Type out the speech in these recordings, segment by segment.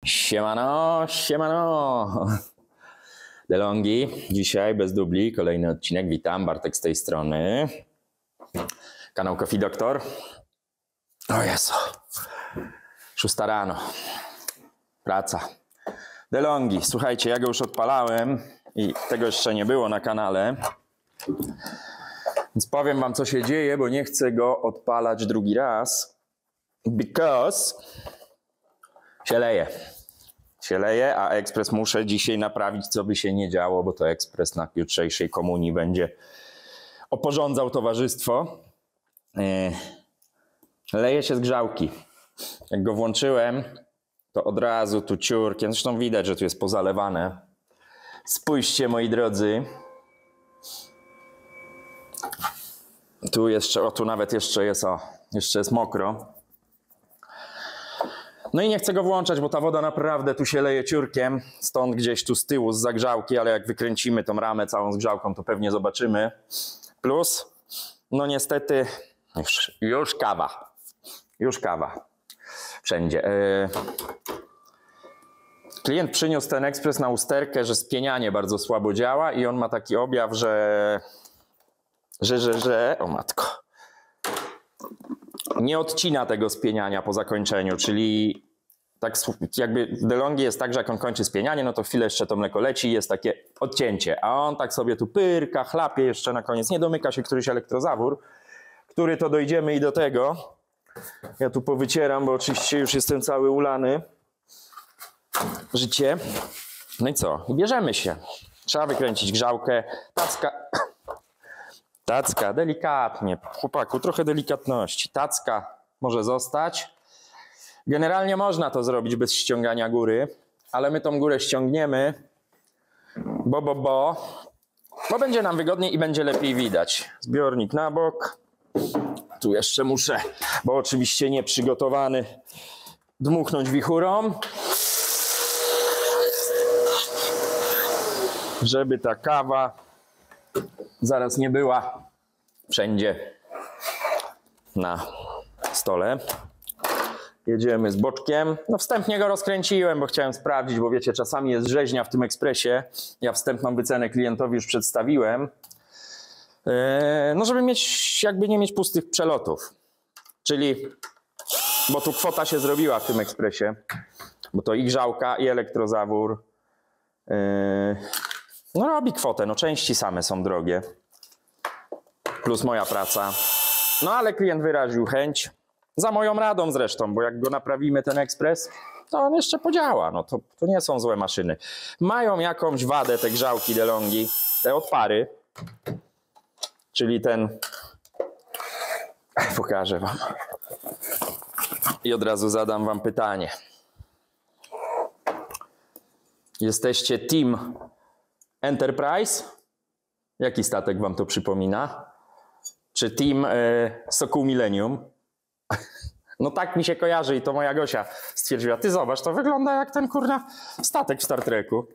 Siemano, siemano. DeLonghi, dzisiaj bez dubli, kolejny odcinek. Witam, Bartek z tej strony. Kanał Coffee Doctor. O Jezu. 6 rano. Praca. DeLonghi, słuchajcie, ja go już odpalałem i tego jeszcze nie było na kanale. Więc powiem wam, co się dzieje, bo nie chcę go odpalać drugi raz. Because się leje, a ekspres muszę dzisiaj naprawić, co by się nie działo, bo to ekspres na jutrzejszej komunii będzie oporządzał towarzystwo. Leje się z grzałki. Jak go włączyłem, to od razu tu ciurkiem, zresztą widać, że tu jest pozalewane. Spójrzcie, moi drodzy. Tu jeszcze, o tu nawet jeszcze jest mokro. No i nie chcę go włączać, bo ta woda naprawdę tu się leje ciurkiem, stąd gdzieś tu z tyłu, z zagrzałki, ale jak wykręcimy tą ramę całą z grzałką, to pewnie zobaczymy. Plus, no niestety, już kawa. Wszędzie. Klient przyniósł ten ekspres na usterkę, że spienianie bardzo słabo działa i on ma taki objaw, że o matko, nie odcina tego spieniania po zakończeniu, czyli tak jakby w DeLonghi jest tak, że jak on kończy spienianie, no to chwilę jeszcze to mleko leci i jest takie odcięcie, a on tak sobie tu pyrka, chlapie jeszcze na koniec, nie domyka się któryś elektrozawór, który to dojdziemy i do tego. Ja tu powycieram, bo oczywiście już jestem cały ulany. Życie. No i co? I bierzemy się. Trzeba wykręcić grzałkę. Tacka, delikatnie. Chłopaku, trochę delikatności. Tacka może zostać. Generalnie można to zrobić bez ściągania góry, ale my tą górę ściągniemy, bo będzie nam wygodniej i będzie lepiej widać. Zbiornik na bok. Tu jeszcze muszę, bo oczywiście nie przygotowany, dmuchnąć wichurą, żeby ta kawa zaraz nie była wszędzie na stole. Jedziemy z boczkiem. No wstępnie go rozkręciłem, bo chciałem sprawdzić, bo wiecie, czasami jest rzeźnia w tym ekspresie. Ja wstępną wycenę klientowi już przedstawiłem. No żeby mieć, jakby nie mieć pustych przelotów. Czyli, bo tu kwota się zrobiła w tym ekspresie, bo to i grzałka, i elektrozawór. No robi kwotę, no części same są drogie. Plus moja praca. No ale klient wyraził chęć. Za moją radą zresztą, bo jak go naprawimy ten ekspres, to on jeszcze podziała. No to nie są złe maszyny. Mają jakąś wadę te grzałki DeLonghi, te odpary. Czyli ten... Pokażę wam. I od razu zadam wam pytanie. Jesteście Team Enterprise? Jaki statek wam to przypomina? Czy Team Sokół Millennium? No tak mi się kojarzy i to moja Gosia stwierdziła. Ty zobacz, to wygląda jak ten kurna statek w Star Treku.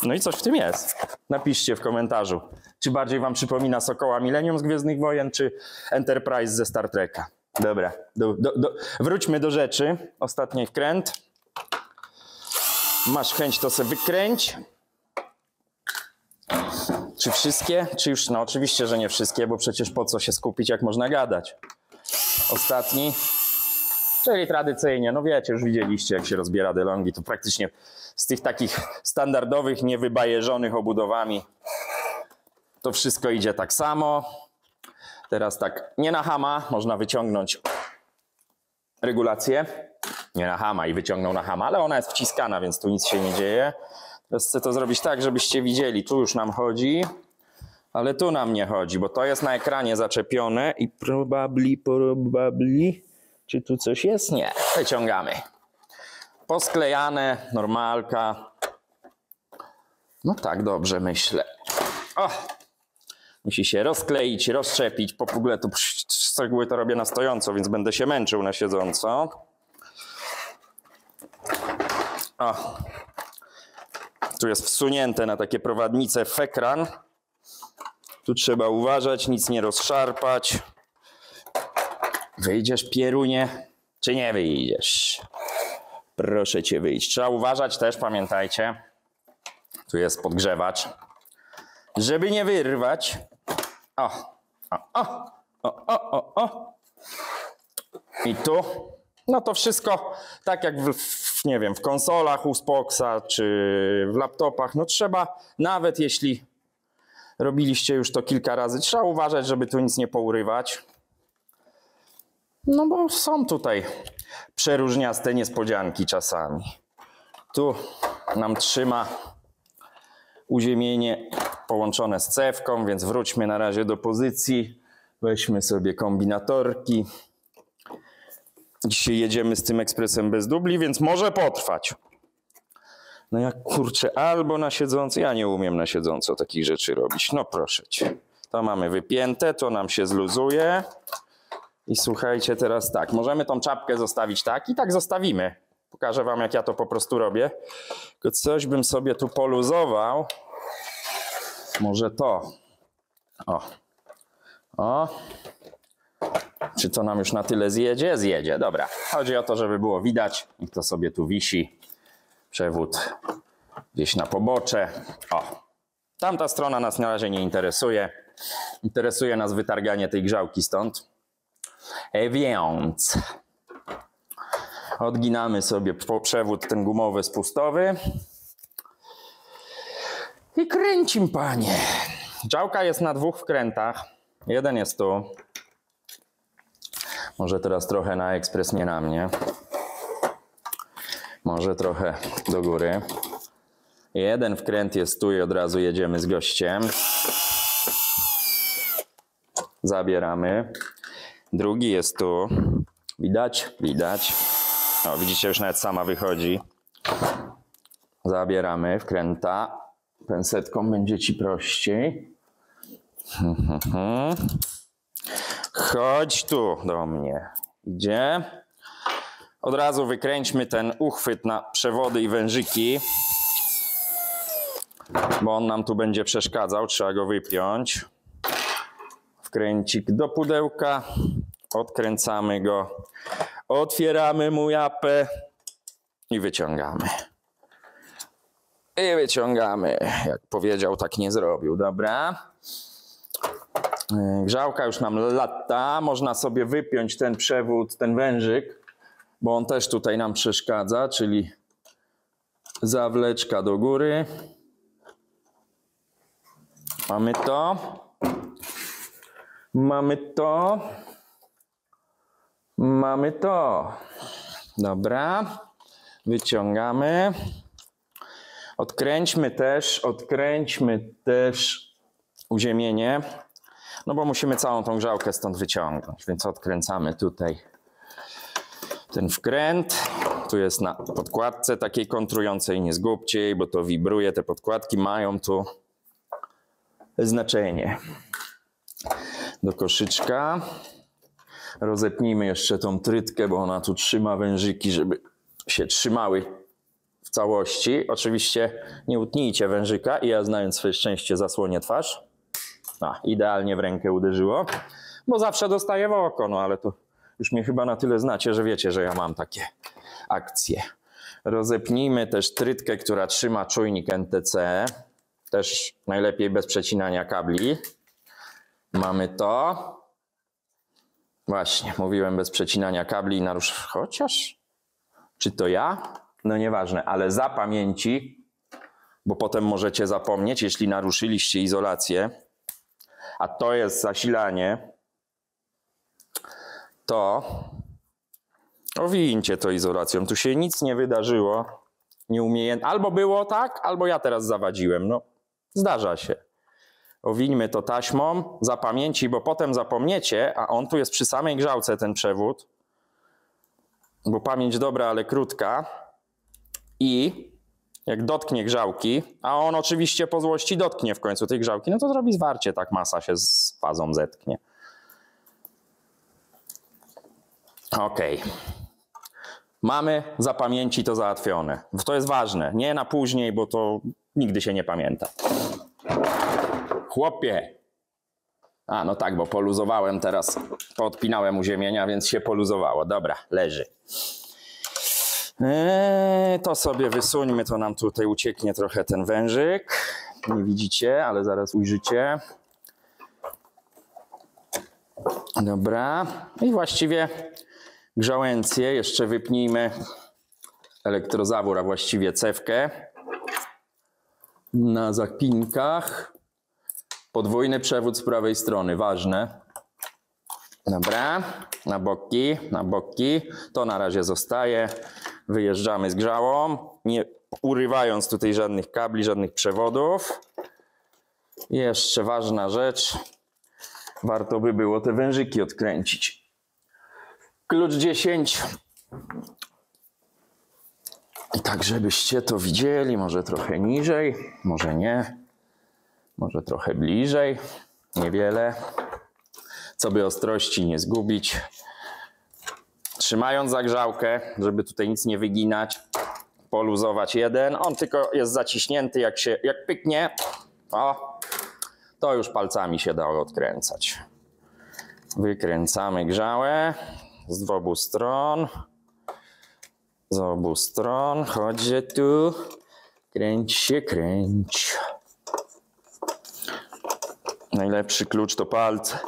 No i coś w tym jest. Napiszcie w komentarzu, czy bardziej wam przypomina Sokoła Millennium z Gwiezdnych Wojen, czy Enterprise ze Star Treka. Dobra, wróćmy do rzeczy. Ostatni wkręt. Masz chęć, to se wykręć. Czy wszystkie? Czy już? No oczywiście, że nie wszystkie, bo przecież po co się skupić, jak można gadać. Ostatni. Czyli tradycyjnie, no wiecie, już widzieliście, jak się rozbiera DeLonghi, to praktycznie z tych takich standardowych, niewybajeżonych obudowami to wszystko idzie tak samo. Teraz tak, nie na hama, można wyciągnąć regulację. Nie na hama i wyciągnął na hama, ale ona jest wciskana, więc tu nic się nie dzieje. Teraz chcę to zrobić tak, żebyście widzieli, tu już nam chodzi, ale tu nam nie chodzi, bo to jest na ekranie zaczepione i probably, czy tu coś jest? Nie, wyciągamy. Posklejane, normalka. No tak, dobrze myślę. O! Musi się rozkleić, rozczepić. Po w ogóle to z reguły to robię na stojąco, więc będę się męczył na siedząco. O! Tu jest wsunięte na takie prowadnice fekran. Tu trzeba uważać, nic nie rozszarpać. Wyjdziesz, pierunie, czy nie wyjdziesz? Proszę cię wyjść. Trzeba uważać też, pamiętajcie, tu jest podgrzewacz, żeby nie wyrwać. O, o, o, o, o, o. I tu. No to wszystko tak jak nie wiem, w konsolach u Spoxa czy w laptopach. No trzeba, nawet jeśli robiliście już to kilka razy, trzeba uważać, żeby tu nic nie pourywać. No bo są tutaj przeróżniaste niespodzianki czasami. Tu nam trzyma uziemienie połączone z cewką, więc wróćmy na razie do pozycji. Weźmy sobie kombinatorki. Dzisiaj jedziemy z tym ekspresem bez dubli, więc może potrwać. No jak kurczę, albo na siedząco. Ja nie umiem na siedząco takich rzeczy robić. No proszę cię. To mamy wypięte, to nam się zluzuje. I słuchajcie teraz tak, możemy tą czapkę zostawić tak i tak zostawimy. Pokażę wam, jak ja to po prostu robię. Tylko coś bym sobie tu poluzował. Może to. O. O. Czy to nam już na tyle zjedzie? Zjedzie, dobra. Chodzi o to, żeby było widać. Niech to sobie tu wisi. Przewód gdzieś na pobocze. O. Tamta strona nas na razie nie interesuje. Interesuje nas wytarganie tej grzałki stąd. Więc odginamy sobie przewód ten gumowy spustowy i kręcim, panie. Grzałka jest na dwóch wkrętach. Jeden jest tu. Może teraz trochę na ekspres, nie na mnie. Może trochę do góry. Jeden wkręt jest tu i od razu jedziemy z gościem. Zabieramy. Drugi jest tu. Widać? Widać. O, widzicie, już nawet sama wychodzi. Zabieramy wkręta. Pensetką będzie ci prościej. Chodź tu do mnie. Idzie. Od razu wykręćmy ten uchwyt na przewody i wężyki, bo on nam tu będzie przeszkadzał. Trzeba go wypiąć. Wkręcik do pudełka. Odkręcamy go. Otwieramy mu japę i wyciągamy. I wyciągamy. Jak powiedział, tak nie zrobił. Dobra. Grzałka już nam lata. Można sobie wypiąć ten przewód, ten wężyk, bo on też tutaj nam przeszkadza, czyli zawleczka do góry. Mamy to. Mamy to. Mamy to. Dobra. Wyciągamy. Odkręćmy też uziemienie. No bo musimy całą tą grzałkę stąd wyciągnąć, więc odkręcamy tutaj ten wkręt. Tu jest na podkładce takiej kontrującej, nie zgubcie jej, bo to wibruje. Te podkładki mają tu znaczenie. Do koszyczka. Rozepnijmy jeszcze tą trytkę, bo ona tu trzyma wężyki, żeby się trzymały w całości. Oczywiście nie utnijcie wężyka i ja, znając swoje szczęście, zasłonię twarz. Idealnie w rękę uderzyło, bo zawsze dostaję w oko, no ale to już mnie chyba na tyle znacie, że wiecie, że ja mam takie akcje. Rozepnijmy też trytkę, która trzyma czujnik NTC. Też najlepiej bez przecinania kabli. Mamy to. Właśnie, mówiłem bez przecinania kabli i chociaż? Czy to ja? No nieważne, ale za pamięci, bo potem możecie zapomnieć, jeśli naruszyliście izolację, a to jest zasilanie, to owincie to izolacją. Tu się nic nie wydarzyło. Albo było tak, albo ja teraz zawadziłem. No, zdarza się. Owińmy to taśmą za pamięci, bo potem zapomniecie, a on tu jest przy samej grzałce, ten przewód, bo pamięć dobra, ale krótka. I jak dotknie grzałki, a on oczywiście po złości dotknie w końcu tej grzałki, no to zrobi zwarcie, tak masa się z fazą zetknie. Ok. Mamy za pamięci to załatwione. To jest ważne. Nie na później, bo to nigdy się nie pamięta. Chłopie. A, no tak, bo poluzowałem teraz, poodpinałem uziemienia, więc się poluzowało. Dobra, leży. To sobie wysuńmy, to nam tutaj ucieknie trochę ten wężyk. Nie widzicie, ale zaraz ujrzycie. Dobra. I właściwie grzałęcję jeszcze wypnijmy elektrozawór, a właściwie cewkę. Na zapinkach. Podwójny przewód z prawej strony, ważne. Dobra, na boki, na boki. To na razie zostaje. Wyjeżdżamy z grzałą, nie urywając tutaj żadnych kabli, żadnych przewodów. I jeszcze ważna rzecz. Warto by było te wężyki odkręcić. Klucz 10. I tak, żebyście to widzieli, może trochę niżej, może nie. Może trochę bliżej, niewiele. Co by ostrości nie zgubić. Trzymając zagrzałkę, żeby tutaj nic nie wyginać, poluzować jeden. On tylko jest zaciśnięty, jak pyknie, to już palcami się da odkręcać. Wykręcamy grzałę z obu stron. Z obu stron. Chodźcie tu. Kręć się, kręć. Najlepszy klucz to palce.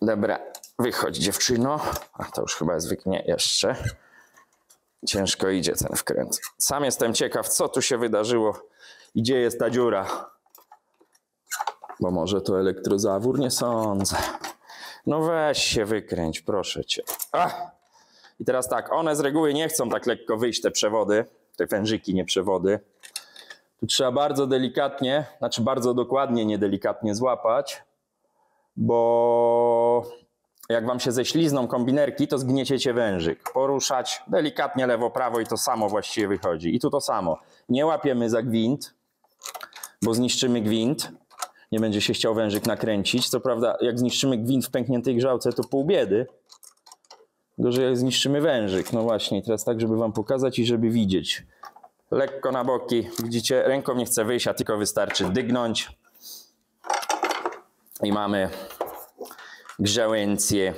Dobra, wychodź dziewczyno. A to już chyba zwyknie jeszcze. Ciężko idzie ten wkręt. Sam jestem ciekaw, co tu się wydarzyło i gdzie jest ta dziura. Bo może to elektrozawór? Nie sądzę. No weź się wykręć, proszę cię. I teraz tak, one z reguły nie chcą tak lekko wyjść, te przewody, te wężyki, nie przewody. Tu trzeba bardzo delikatnie, znaczy bardzo dokładnie, nie delikatnie złapać, bo jak wam się ześlizną kombinerki, to zgnieciecie wężyk. Poruszać delikatnie lewo, prawo i to samo właściwie wychodzi. I tu to samo. Nie łapiemy za gwint, bo zniszczymy gwint. Nie będzie się chciał wężyk nakręcić. Co prawda, jak zniszczymy gwint w pękniętej grzałce, to pół biedy. Gorzej jak zniszczymy wężyk. No właśnie, teraz tak, żeby wam pokazać i żeby widzieć. Lekko na boki. Widzicie, ręką nie chce wyjść, a tylko wystarczy dygnąć. I mamy grzałęcję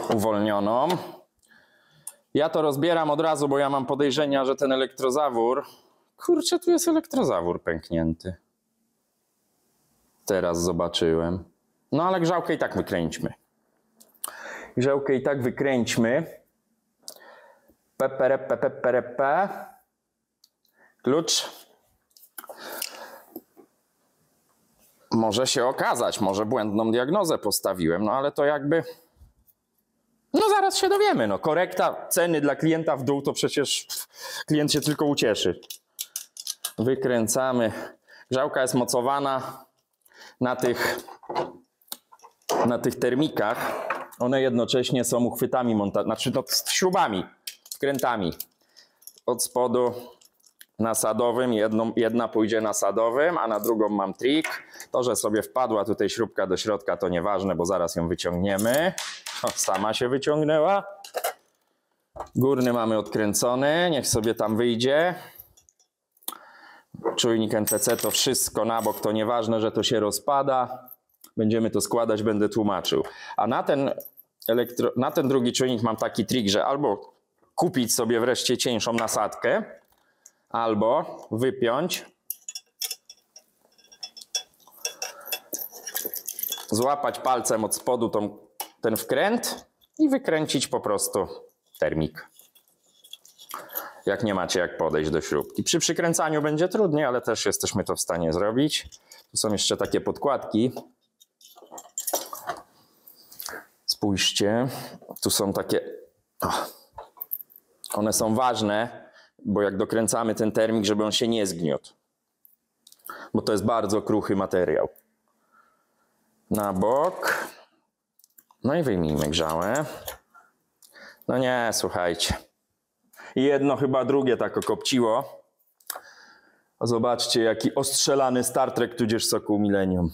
uwolnioną. Ja to rozbieram od razu, bo ja mam podejrzenia, że ten elektrozawór... Kurczę, tu jest elektrozawór pęknięty. Teraz zobaczyłem. No ale grzałkę i tak wykręćmy. Grzałkę i tak wykręćmy. Klucz. Może się okazać, może błędną diagnozę postawiłem, no ale to jakby... No zaraz się dowiemy, no korekta ceny dla klienta w dół, to przecież klient się tylko ucieszy. Wykręcamy. Grzałka jest mocowana na tych termikach. One jednocześnie są uchwytami montażowymi, znaczy no, śrubami, wkrętami. Od spodu nasadowym, jedna pójdzie nasadowym, a na drugą mam trik. To, że sobie wpadła tutaj śrubka do środka, to nieważne, bo zaraz ją wyciągniemy. O, sama się wyciągnęła. Górny mamy odkręcony, niech sobie tam wyjdzie. Czujnik NTC to wszystko na bok, to nieważne, że to się rozpada. Będziemy to składać, będę tłumaczył. A na ten drugi czujnik mam taki trik, że albo kupić sobie wreszcie cieńszą nasadkę, albo wypiąć, złapać palcem od spodu ten wkręt i wykręcić po prostu termik. Jak nie macie jak podejść do śrubki. Przy przykręcaniu będzie trudniej, ale też jesteśmy to w stanie zrobić. Tu są jeszcze takie podkładki. Spójrzcie, tu są takie... One są ważne, bo jak dokręcamy ten termik, żeby on się nie zgniótł. Bo to jest bardzo kruchy materiał. Na bok. No i wyjmijmy grzałę. No nie, słuchajcie. Jedno chyba drugie tak okopciło. Zobaczcie, jaki ostrzelany Star Trek, tudzież Sokół Millennium.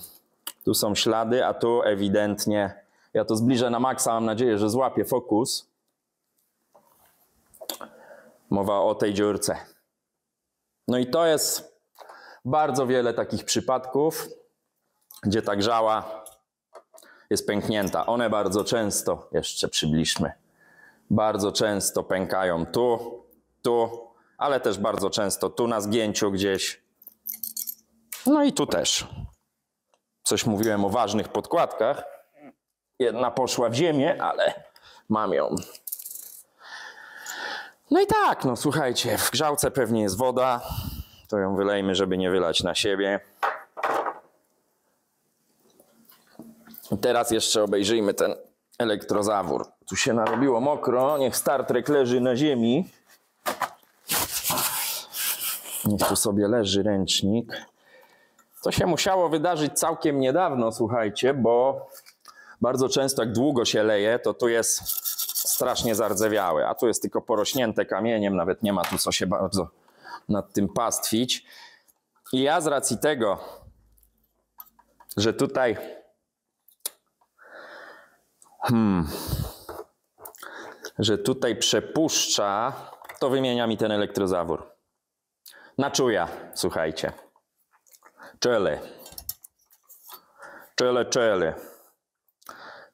Tu są ślady, a tu ewidentnie... Ja to zbliżę na maksa, mam nadzieję, że złapię fokus. Mowa o tej dziurce. No i to jest bardzo wiele takich przypadków, gdzie ta grzała jest pęknięta. One bardzo często, jeszcze przybliżmy, Bardzo często pękają tu, ale też bardzo często tu na zgięciu gdzieś. No i tu też. Coś mówiłem o ważnych podkładkach. Jedna poszła w ziemię, ale mam ją. No i tak, no słuchajcie, w grzałce pewnie jest woda. To ją wylejmy, żeby nie wylać na siebie. I teraz jeszcze obejrzyjmy ten elektrozawór. Tu się narobiło mokro, niech Star Trek leży na ziemi. Niech tu sobie leży ręcznik. To się musiało wydarzyć całkiem niedawno, słuchajcie, bo bardzo często jak długo się leje, to tu jest strasznie zardzewiały, a tu jest tylko porośnięte kamieniem, nawet nie ma tu co się bardzo nad tym pastwić. I ja z racji tego, że tutaj przepuszcza, to wymienia mi ten elektrozawór. Na czuja, słuchajcie. Czele.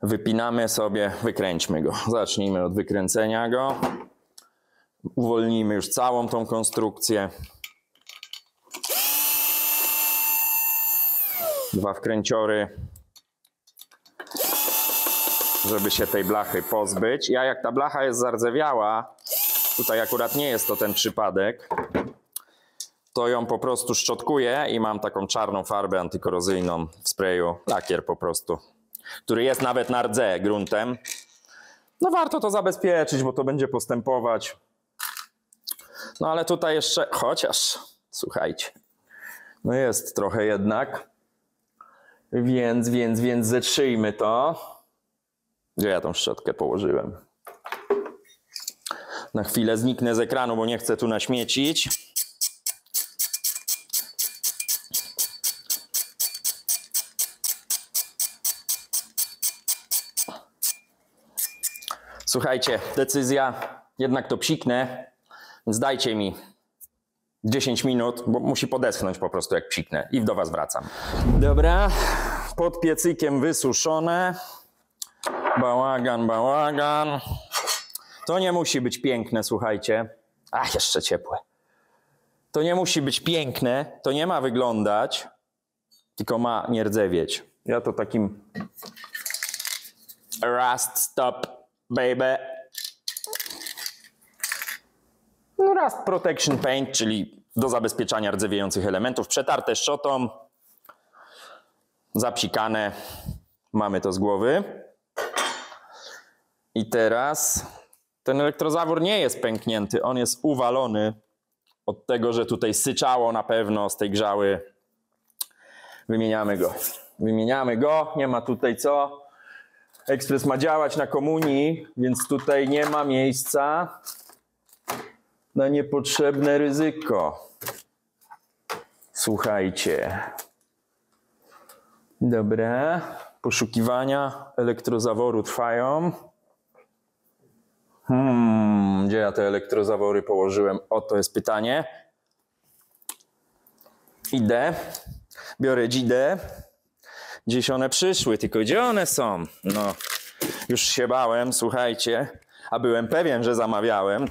Wypinamy sobie, wykręćmy go. Zacznijmy od wykręcenia go. Uwolnijmy już całą tą konstrukcję. 2 wkręciory, żeby się tej blachy pozbyć. Ja jak ta blacha jest zardzewiała, tutaj akurat nie jest to ten przypadek, to ją po prostu szczotkuję i mam taką czarną farbę antykorozyjną w sprayu, lakier po prostu, który jest nawet na rdze gruntem. No warto to zabezpieczyć, bo to będzie postępować. No ale tutaj jeszcze, chociaż, słuchajcie, no jest trochę jednak, więc zetrzyjmy to. Gdzie ja tą szczotkę położyłem? Na chwilę zniknę z ekranu, bo nie chcę tu naśmiecić. Słuchajcie, decyzja, jednak to psiknę, więc dajcie mi 10 minut, bo musi podeschnąć po prostu jak psiknę i do was wracam. Dobra, pod piecykiem wysuszone. Bałagan. To nie musi być piękne, słuchajcie. Ach, jeszcze ciepłe. To nie musi być piękne, to nie ma wyglądać, tylko ma nie rdzewieć. Ja to takim Rust Stop, baby. No, Rust Protection Paint, czyli do zabezpieczania rdzewiejących elementów. Przetarte szczotą, zapsikane. Mamy to z głowy. I teraz ten elektrozawór nie jest pęknięty, on jest uwalony od tego, że tutaj syczało na pewno z tej grzały. Wymieniamy go, nie ma tutaj co. Ekspres ma działać na komunii, więc tutaj nie ma miejsca na niepotrzebne ryzyko. Słuchajcie. Dobra, poszukiwania elektrozaworu trwają. Gdzie ja te elektrozawory położyłem? Oto jest pytanie. Idę, biorę dzidę. Gdzieś one przyszły, tylko gdzie one są? No, już się bałem, słuchajcie, a byłem pewien, że zamawiałem.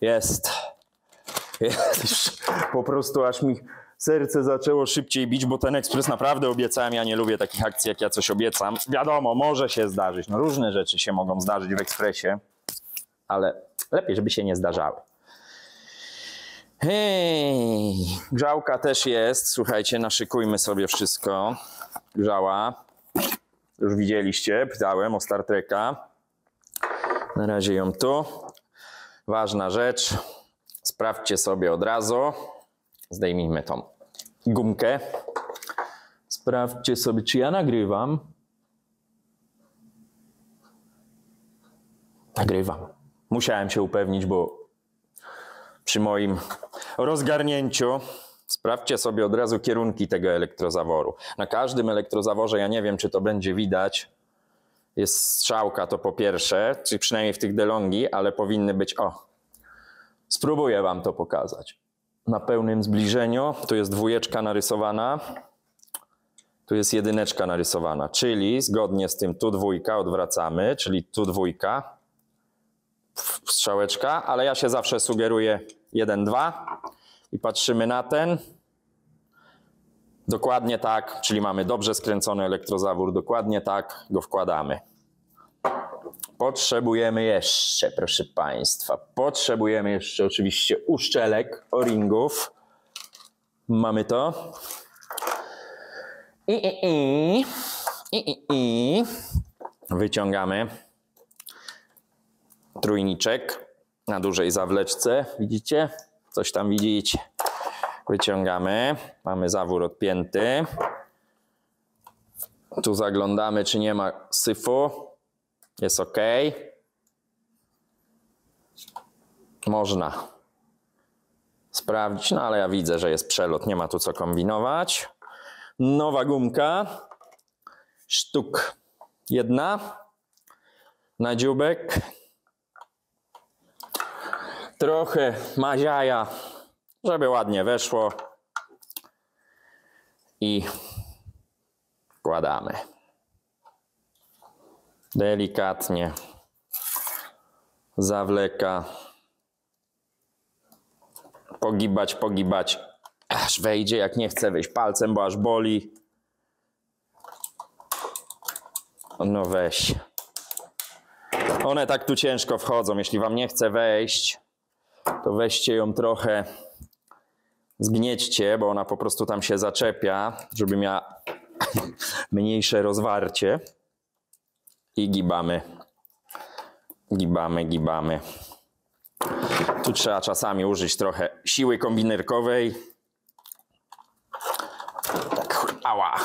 Jest. Już po prostu aż mi serce zaczęło szybciej bić, bo ten ekspres naprawdę obiecałem. Ja nie lubię takich akcji, jak ja coś obiecam. Wiadomo, może się zdarzyć. No, różne rzeczy się mogą zdarzyć w ekspresie, ale lepiej, żeby się nie zdarzały. Hej, grzałka też jest. Słuchajcie, naszykujmy sobie wszystko. Grzała. Już widzieliście, pytałem o Star Treka. Na razie ją tu. Ważna rzecz. Sprawdźcie sobie od razu. Zdejmijmy tą gumkę. Sprawdźcie sobie, czy ja nagrywam. Nagrywam. Musiałem się upewnić, bo przy moim rozgarnięciu sprawdźcie sobie od razu kierunki tego elektrozaworu. Na każdym elektrozaworze, ja nie wiem, czy to będzie widać, jest strzałka, to po pierwsze, czyli przynajmniej w tych DeLonghi, ale powinny być, spróbuję wam to pokazać. Na pełnym zbliżeniu, tu jest 2 narysowana, tu jest 1 narysowana, czyli zgodnie z tym tu 2 odwracamy, czyli tu 2, strzałeczka, ale ja się zawsze sugeruję 1-2 i patrzymy na ten. Dokładnie tak, czyli mamy dobrze skręcony elektrozawór, dokładnie tak go wkładamy. Potrzebujemy jeszcze, proszę Państwa, potrzebujemy jeszcze oczywiście uszczelek, o-ringów. Mamy to. Wyciągamy trójniczek na dużej zawleczce, widzicie? Coś tam widzicie. Wyciągamy, mamy zawór odpięty. Tu zaglądamy, czy nie ma syfu. Jest ok. Można sprawdzić, no ale ja widzę, że jest przelot, nie ma tu co kombinować. Nowa gumka. Sztuk 1 na dzióbek. Trochę maziaja, żeby ładnie weszło. I wkładamy. Delikatnie. Zawleka. Pogibać, pogibać. Aż wejdzie, jak nie chce wejść palcem, bo aż boli. No weź. One tak tu ciężko wchodzą. Jeśli wam nie chce wejść, to weźcie ją trochę, zgniećcie, bo ona po prostu tam się zaczepia, żeby miała mniejsze rozwarcie. I gibamy. Gibamy, gibamy. Tu trzeba czasami użyć trochę siły kombinerkowej. Tak, ała.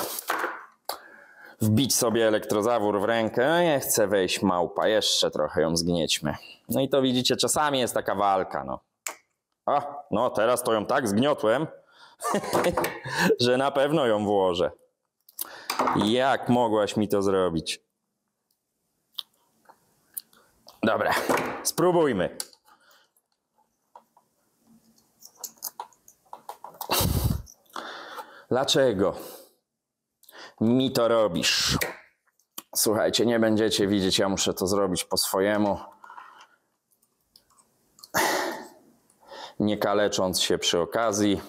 Wbić sobie elektrozawór w rękę. Nie chce wejść małpa. Jeszcze trochę ją zgniećmy. No i to widzicie, czasami jest taka walka. No, no teraz to ją tak zgniotłem, że na pewno ją włożę. Jak mogłaś mi to zrobić? Dobra, spróbujmy. Dlaczego mi to robisz? Słuchajcie, nie będziecie widzieć, ja muszę to zrobić po swojemu. Nie kalecząc się przy okazji.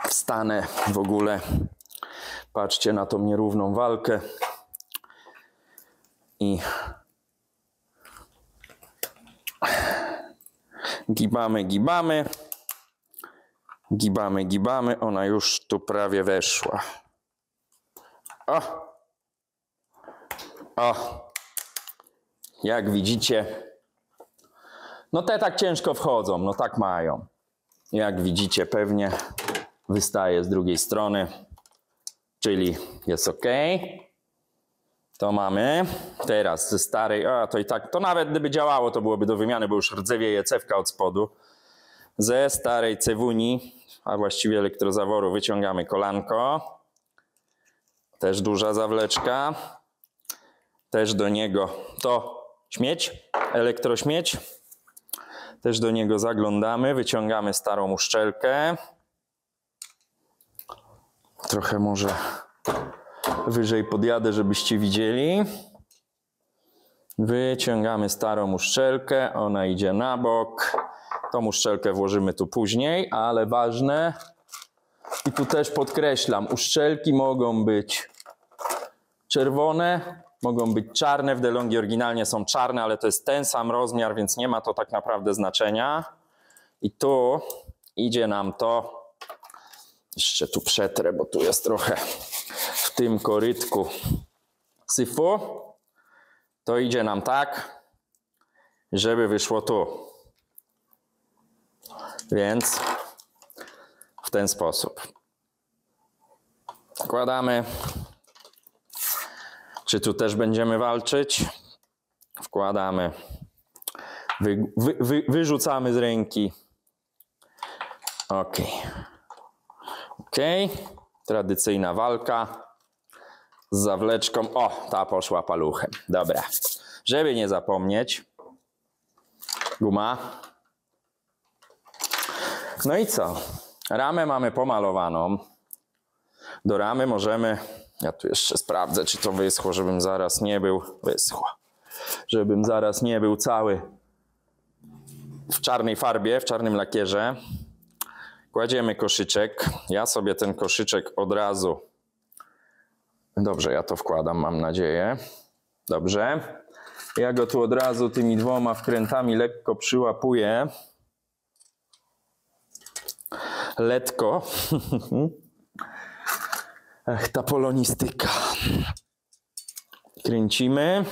Wstanę w ogóle. Patrzcie na tą nierówną walkę. I gibamy, gibamy. Gibamy, gibamy. Ona już tu prawie weszła. O! O! Jak widzicie, no te tak ciężko wchodzą, no tak mają. Jak widzicie, pewnie wystaje z drugiej strony, czyli jest ok. To mamy. Teraz ze starej, to i tak, to nawet gdyby działało, to byłoby do wymiany, bo już rdzewieje cewka od spodu. Ze starej cewuni, a właściwie elektrozaworu, wyciągamy kolanko. Też duża zawleczka. Też do niego to śmieć, elektrośmieć. Też do niego zaglądamy, wyciągamy starą uszczelkę. Trochę może wyżej podjadę, żebyście widzieli. Wyciągamy starą uszczelkę, ona idzie na bok. Tą uszczelkę włożymy tu później, ale ważne, i tu też podkreślam, uszczelki mogą być czerwone, mogą być czarne. W DeLonghi oryginalnie są czarne, ale to jest ten sam rozmiar, więc nie ma to tak naprawdę znaczenia. I tu idzie nam to, jeszcze tu przetrę, bo tu jest trochę w tym korytku syfu. To idzie nam tak, żeby wyszło tu. Więc w ten sposób wkładamy. Czy tu też będziemy walczyć? Wkładamy. Wyrzucamy z ręki. Ok. Ok. Tradycyjna walka z zawleczką. O, ta poszła paluchem. Dobra. Żeby nie zapomnieć. Guma. No i co? Ramę mamy pomalowaną. Do ramy możemy... Ja tu jeszcze sprawdzę, czy to wyschło, żebym zaraz nie był. Wyschło. żebym zaraz nie był cały w czarnej farbie, w czarnym lakierze. Kładziemy koszyczek. Ja sobie ten koszyczek od razu... Dobrze, ja to wkładam, mam nadzieję. Dobrze. Ja go tu od razu tymi dwoma wkrętami lekko przyłapuję. Letko. Ach, ta polonistyka. Kręcimy.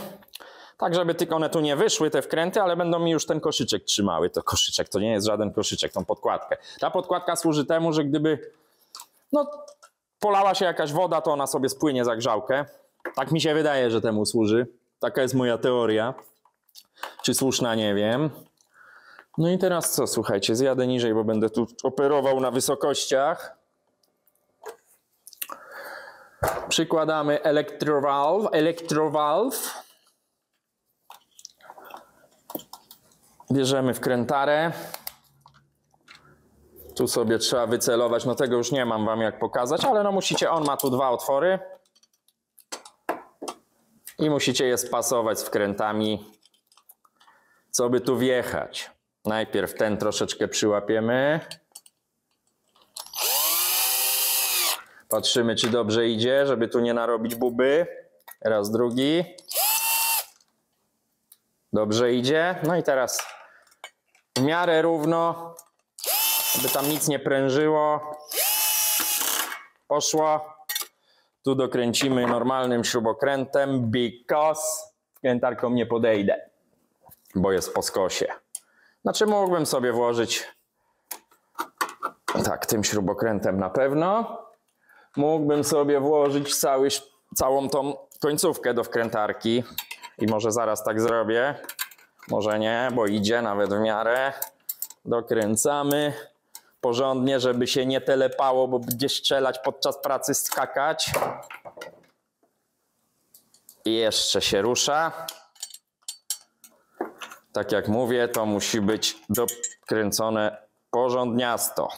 Tak, żeby tylko one tu nie wyszły, te wkręty, ale będą mi już ten koszyczek trzymały. To koszyczek, to nie jest żaden koszyczek, tą podkładkę. Ta podkładka służy temu, że gdyby polała się jakaś woda, to ona sobie spłynie za grzałkę. Tak mi się wydaje, że temu służy. Taka jest moja teoria. Czy słuszna, nie wiem. No i teraz co, słuchajcie, zjadę niżej, bo będę tu operował na wysokościach. Przykładamy electrovalve. Bierzemy wkrętarę. Tu sobie trzeba wycelować, no tego już nie mam wam jak pokazać, ale no musicie, on ma tu dwa otwory. I musicie je spasować z wkrętami, co by tu wjechać. Najpierw ten troszeczkę przyłapiemy. Patrzymy, czy dobrze idzie, żeby tu nie narobić buby. Raz, drugi. Dobrze idzie. No i teraz w miarę równo, żeby tam nic nie prężyło. Poszło. Tu dokręcimy normalnym śrubokrętem, because wkrętarką nie podejdę, bo jest po skosie. Znaczy mógłbym sobie włożyć tak, tym śrubokrętem na pewno. Mógłbym sobie włożyć całą tą końcówkę do wkrętarki i może zaraz tak zrobię. Może nie, bo idzie nawet w miarę. Dokręcamy porządnie, żeby się nie telepało, bo będzie strzelać podczas pracy, skakać. I jeszcze się rusza. Tak jak mówię, to musi być dokręcone porządniasto.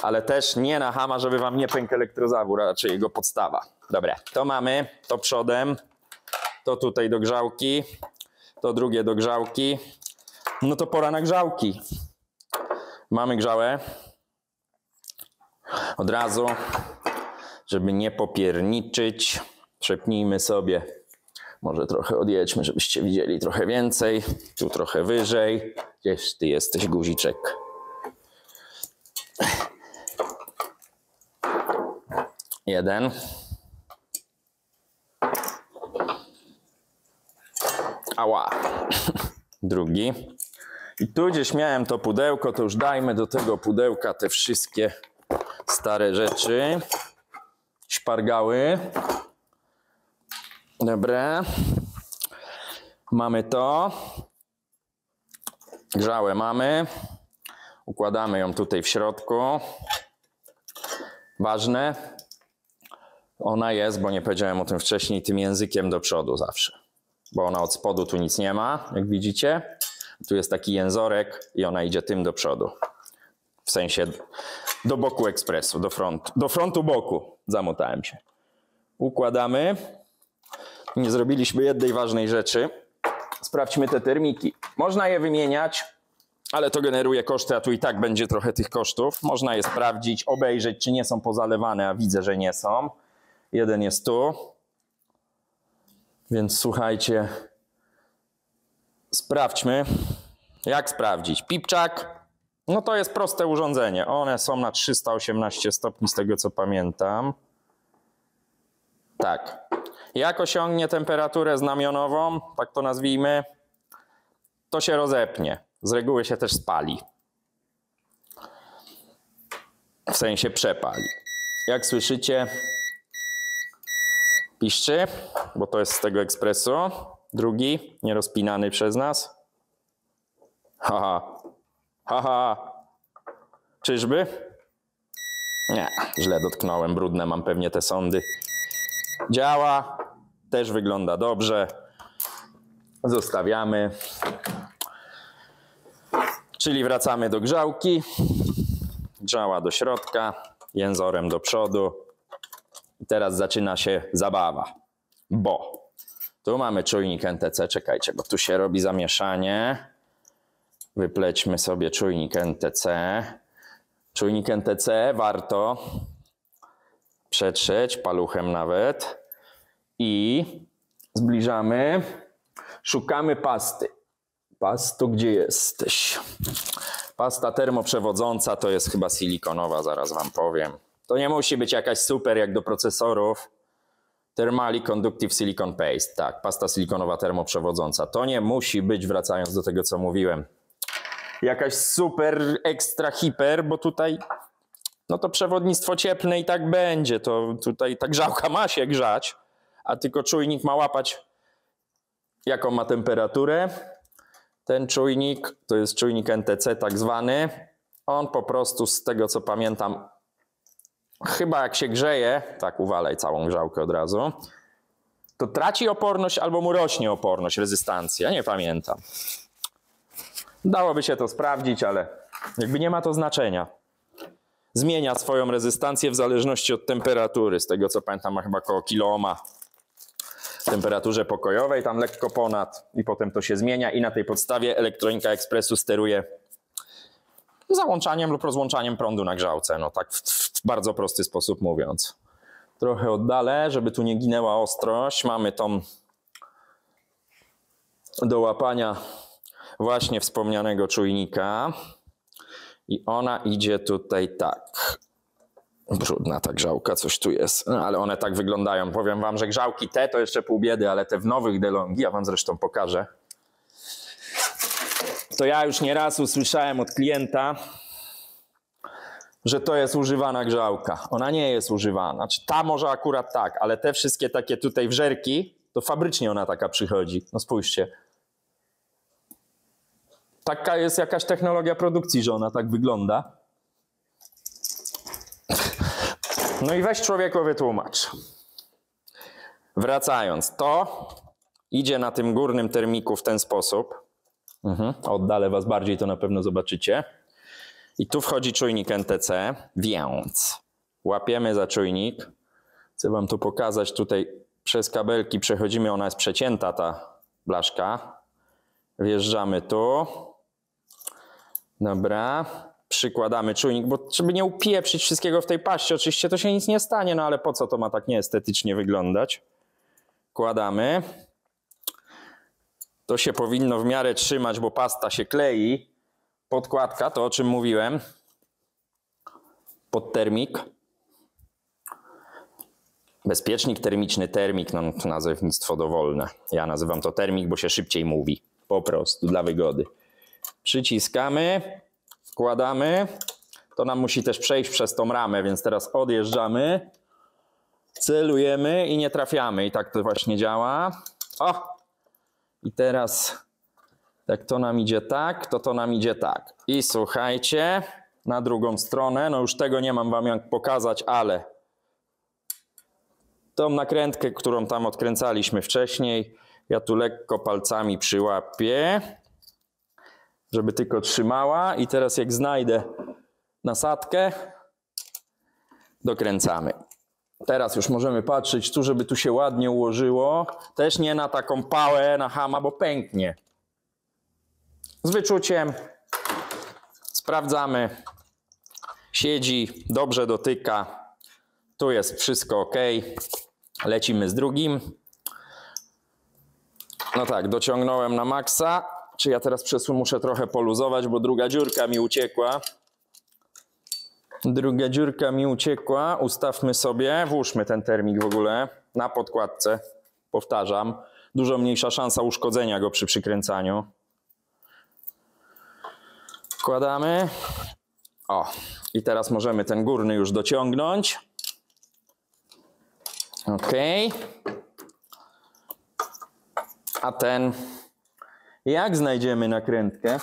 Ale też nie na chama, żeby wam nie pękł elektrozawór, a raczej jego podstawa. Dobra, to mamy, to przodem, to tutaj do grzałki, to drugie do grzałki. No to pora na grzałki. Mamy grzałę. Od razu, żeby nie popierniczyć, przepnijmy sobie. Może trochę odjedźmy, żebyście widzieli trochę więcej. Tu trochę wyżej. Gdzieś ty jesteś, guziczek? Jeden. Ała. Drugi. I tu gdzieś miałem to pudełko, to już dajmy do tego pudełka te wszystkie stare rzeczy. Szpargały. Dobra. Mamy to. Grzałę mamy. Układamy ją tutaj w środku. Ważne. Ona jest, bo nie powiedziałem o tym wcześniej, tym językiem do przodu zawsze. Bo ona od spodu tu nic nie ma, jak widzicie. Tu jest taki jęzorek i ona idzie tym do przodu. W sensie do boku ekspresu, do frontu. Do frontu boku. Zamotałem się. Układamy. Nie zrobiliśmy jednej ważnej rzeczy. Sprawdźmy te termiki. Można je wymieniać, ale to generuje koszty, a tu i tak będzie trochę tych kosztów. Można je sprawdzić, obejrzeć, czy nie są pozalewane, a widzę, że nie są. Jeden jest tu. Więc słuchajcie, sprawdźmy. Jak sprawdzić? Pipczak, no to jest proste urządzenie. One są na 318 stopni z tego co pamiętam. Tak. Jak osiągnie temperaturę znamionową, tak to nazwijmy, to się rozepnie. Z reguły się też spali. W sensie przepali. Jak słyszycie, piszczy, bo to jest z tego ekspresu. Drugi, nierozpinany przez nas. Haha. Haha. Czyżby? Nie, źle dotknąłem, brudne mam pewnie te sondy. Działa, też wygląda dobrze. Zostawiamy. Czyli wracamy do grzałki. Grzała do środka, jęzorem do przodu. I teraz zaczyna się zabawa. Bo tu mamy czujnik NTC, czekajcie, bo tu się robi zamieszanie. Wyplećmy sobie czujnik NTC. Czujnik NTC warto przetrzeć paluchem nawet i zbliżamy. Szukamy pasty. Pasto, gdzie jesteś? Pasta termoprzewodząca to jest chyba silikonowa, zaraz wam powiem. To nie musi być jakaś super jak do procesorów. Thermally Conductive Silicon Paste. Tak, pasta silikonowa termoprzewodząca. To nie musi być, wracając do tego, co mówiłem, jakaś super, ekstra, hiper, bo tutaj no to przewodnictwo cieplne i tak będzie. To tutaj ta grzałka ma się grzać, a tylko czujnik ma łapać, jaką ma temperaturę. Ten czujnik, to jest czujnik NTC tak zwany. On po prostu z tego, co pamiętam, chyba jak się grzeje, tak uwalaj całą grzałkę od razu, to traci oporność albo mu rośnie oporność, rezystancja. Nie pamiętam. Dałoby się to sprawdzić, ale jakby nie ma to znaczenia. Zmienia swoją rezystancję w zależności od temperatury. Z tego co pamiętam, ma chyba około kiloohma w temperaturze pokojowej, tam lekko ponad i potem to się zmienia i na tej podstawie elektronika ekspresu steruje załączaniem lub rozłączaniem prądu na grzałce. No tak w bardzo prosty sposób mówiąc. Trochę oddalę, żeby tu nie ginęła ostrość. Mamy tą do łapania właśnie wspomnianego czujnika i ona idzie tutaj tak. Brudna ta grzałka, coś tu jest, no, ale one tak wyglądają. Powiem wam, że grzałki te to jeszcze pół biedy, ale te w nowych DeLonghi, ja wam zresztą pokażę. To ja już nieraz usłyszałem od klienta, że to jest używana grzałka. Ona nie jest używana. Znaczy, ta może akurat tak, ale te wszystkie takie tutaj wżerki, to fabrycznie ona taka przychodzi. No spójrzcie. Taka jest jakaś technologia produkcji, że ona tak wygląda. No i weź człowieku wytłumacz. Wracając, to idzie na tym górnym termiku w ten sposób. Oddalę was bardziej, to na pewno zobaczycie. I tu wchodzi czujnik NTC, więc łapiemy za czujnik. Chcę wam tu pokazać, tutaj przez kabelki przechodzimy, ona jest przecięta ta blaszka. Wjeżdżamy tu. Dobra. Przykładamy czujnik, bo żeby nie upieprzyć wszystkiego w tej paście, oczywiście to się nic nie stanie, no ale po co to ma tak nieestetycznie wyglądać? Kładamy. To się powinno w miarę trzymać, bo pasta się klei. Podkładka, to o czym mówiłem. Pod termik. Bezpiecznik termiczny, termik, no nazewnictwo dowolne. Ja nazywam to termik, bo się szybciej mówi. Po prostu, dla wygody. Przyciskamy. Wkładamy, to nam musi też przejść przez tą ramę, więc teraz odjeżdżamy, celujemy i nie trafiamy. I tak to właśnie działa. O! I teraz jak to nam idzie tak, to nam idzie tak. I słuchajcie, na drugą stronę, no już tego nie mam wam jak pokazać, ale tą nakrętkę, którą tam odkręcaliśmy wcześniej, ja tu lekko palcami przyłapię, żeby tylko trzymała i teraz jak znajdę nasadkę, dokręcamy. Teraz już możemy patrzeć tu, żeby tu się ładnie ułożyło. Też nie na taką pałę, na hama, bo pęknie. Z wyczuciem sprawdzamy. Siedzi, dobrze dotyka. Tu jest wszystko ok. Lecimy z drugim. No tak, dociągnąłem na maksa. Czy ja teraz muszę trochę poluzować, bo druga dziurka mi uciekła. Druga dziurka mi uciekła. Ustawmy sobie, włóżmy ten termik w ogóle na podkładce. Powtarzam, dużo mniejsza szansa uszkodzenia go przy przykręcaniu. Wkładamy. O, i teraz możemy ten górny już dociągnąć. Ok. A ten... Jak znajdziemy nakrętkę,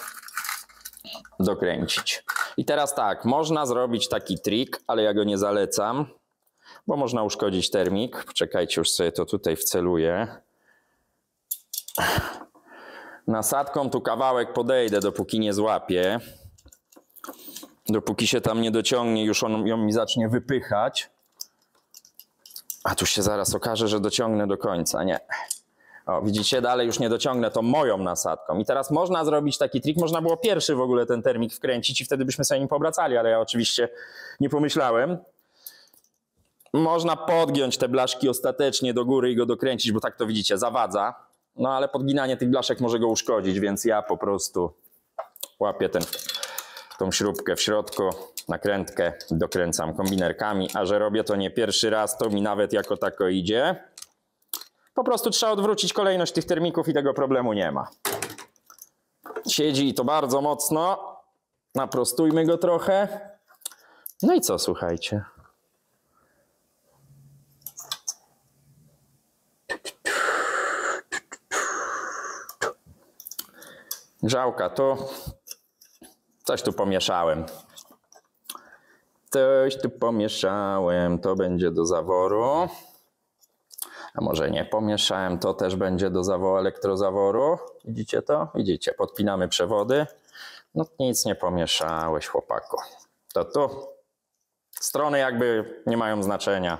dokręcić. I teraz tak, można zrobić taki trik, ale ja go nie zalecam, bo można uszkodzić termik. Czekajcie, już sobie to tutaj wceluję. Nasadką tu kawałek podejdę, dopóki nie złapię. Dopóki się tam nie dociągnie, już on ją mi zacznie wypychać. A tu się zaraz okaże, że dociągnę do końca. Nie. O, widzicie, dalej już nie dociągnę tą moją nasadką. I teraz można zrobić taki trik, można było pierwszy w ogóle ten termik wkręcić i wtedy byśmy sobie nim poobracali, ale ja oczywiście nie pomyślałem. Można podgiąć te blaszki ostatecznie do góry i go dokręcić, bo tak to widzicie, zawadza. No ale podginanie tych blaszek może go uszkodzić, więc ja po prostu łapię tą śrubkę w środku, nakrętkę, dokręcam kombinerkami, a że robię to nie pierwszy raz, to mi nawet jako tako idzie. Po prostu trzeba odwrócić kolejność tych termików i tego problemu nie ma. Siedzi to bardzo mocno, naprostujmy go trochę. No i co, słuchajcie. Grzałka tu. Coś tu pomieszałem. Coś tu pomieszałem. To będzie do zaworu. A może nie pomieszałem. To też będzie do zaworu, elektrozaworu. Widzicie to? Widzicie. Podpinamy przewody. No nic nie pomieszałeś, chłopaku. To tu. Strony jakby nie mają znaczenia.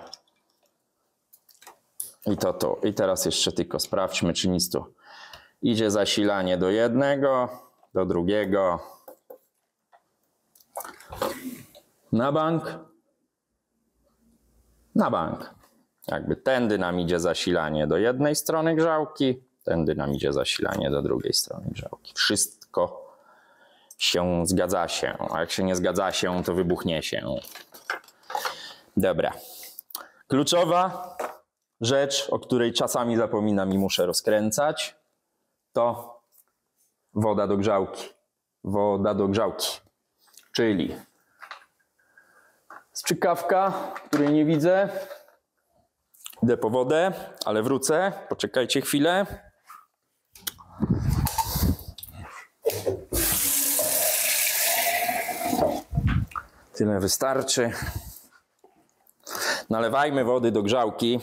I to tu. I teraz jeszcze tylko sprawdźmy, czy nic tu. Idzie zasilanie do jednego, do drugiego. Na bank. Na bank. Jakby tędy nam idzie zasilanie do jednej strony grzałki, tędy nam idzie zasilanie do drugiej strony grzałki. Wszystko się zgadza się, a jak się nie zgadza się, to wybuchnie się. Dobra. Kluczowa rzecz, o której czasami zapominam i muszę rozkręcać, to woda do grzałki. Woda do grzałki. Czyli strzykawka, której nie widzę. Idę po wodę, ale wrócę. Poczekajcie chwilę. Tyle wystarczy. Nalewajmy wody do grzałki,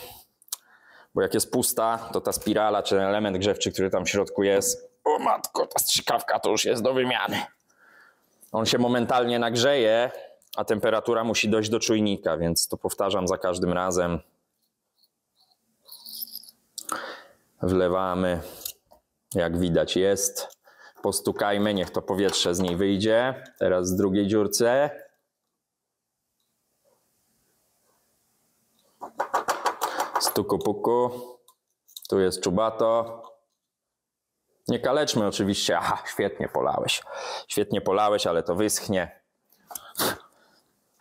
bo jak jest pusta, to ta spirala czy element grzewczy, który tam w środku jest, o matko, ta strzykawka to już jest do wymiany. On się momentalnie nagrzeje, a temperatura musi dojść do czujnika, więc to powtarzam za każdym razem. Wlewamy, jak widać jest. Postukajmy, niech to powietrze z niej wyjdzie. Teraz z drugiej dziurce. Stuku puku. Tu jest czubato. Nie kaleczmy oczywiście. Aha, świetnie polałeś. Świetnie polałeś, ale to wyschnie.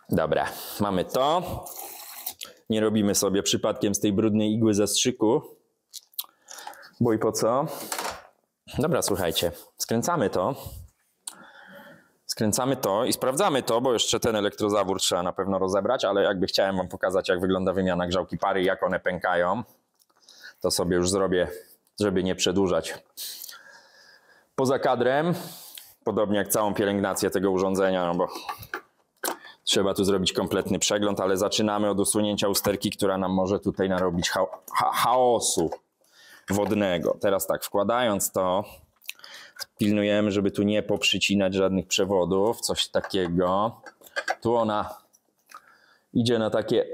Dobra, mamy to. Nie robimy sobie przypadkiem z tej brudnej igły zastrzyku. Bo i po co? Dobra, słuchajcie. Skręcamy to. Skręcamy to i sprawdzamy to, bo jeszcze ten elektrozawór trzeba na pewno rozebrać, ale jakby chciałem wam pokazać, jak wygląda wymiana grzałki pary i jak one pękają, to sobie już zrobię, żeby nie przedłużać. Poza kadrem, podobnie jak całą pielęgnację tego urządzenia, no bo trzeba tu zrobić kompletny przegląd, ale zaczynamy od usunięcia usterki, która nam może tutaj narobić chaosu wodnego. Teraz tak, wkładając to, pilnujemy, żeby tu nie poprzycinać żadnych przewodów, coś takiego. Tu ona idzie na takie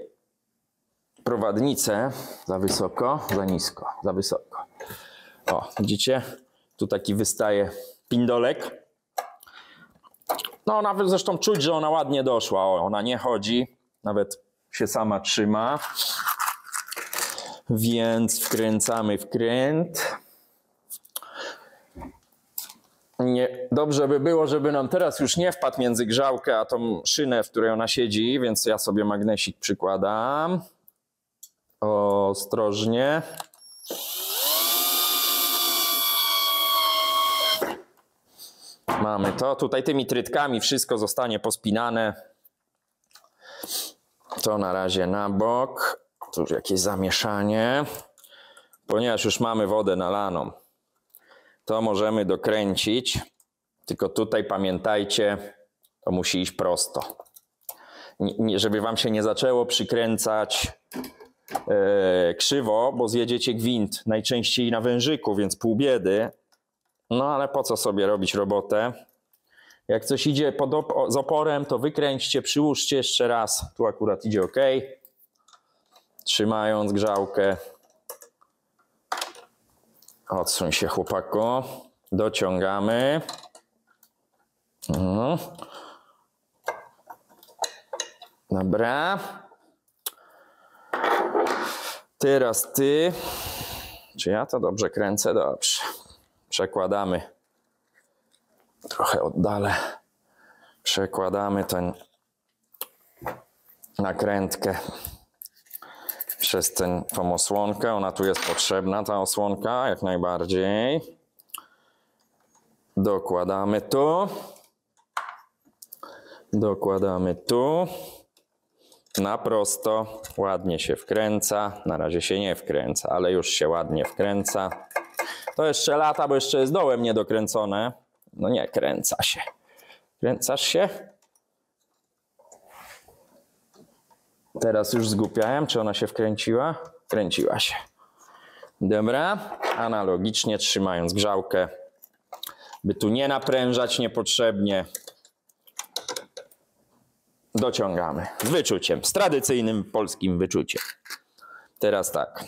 prowadnice, za wysoko, za nisko, za wysoko. O, widzicie? Tu taki wystaje pindolek. No nawet zresztą czuć, że ona ładnie doszła. O, ona nie chodzi, nawet się sama trzyma. Więc wkręcamy wkręt. Dobrze by było, żeby nam teraz już nie wpadł między grzałkę a tą szynę, w której ona siedzi, więc ja sobie magnesik przykładam. Ostrożnie. Mamy to. Tutaj tymi trytkami wszystko zostanie pospinane. To na razie na bok. Tu już jakieś zamieszanie. Ponieważ już mamy wodę nalaną, to możemy dokręcić. Tylko tutaj pamiętajcie, to musi iść prosto. Żeby wam się nie zaczęło przykręcać krzywo, bo zjedziecie gwint najczęściej na wężyku, więc pół biedy. No ale po co sobie robić robotę? Jak coś idzie z oporem, to wykręćcie, przyłóżcie jeszcze raz. Tu akurat idzie ok. trzymając grzałkę. Odsuń się, chłopaku. Dociągamy. Dobra. Teraz ty. Czy ja to dobrze kręcę? Dobrze. Przekładamy. Trochę oddalę. Przekładamy tę nakrętkę przez tą osłonkę. Ona tu jest potrzebna, ta osłonka, jak najbardziej. Dokładamy tu. Dokładamy tu. Na prosto. Ładnie się wkręca. Na razie się nie wkręca, ale już się ładnie wkręca. To jeszcze lata, bo jeszcze jest dołem niedokręcone. No nie, kręca się. Kręcasz się? Teraz już zgłupiałem. Czy ona się wkręciła? Kręciła się. Dobra. Analogicznie trzymając grzałkę, by tu nie naprężać niepotrzebnie. Dociągamy. Z wyczuciem. Z tradycyjnym polskim wyczuciem. Teraz tak.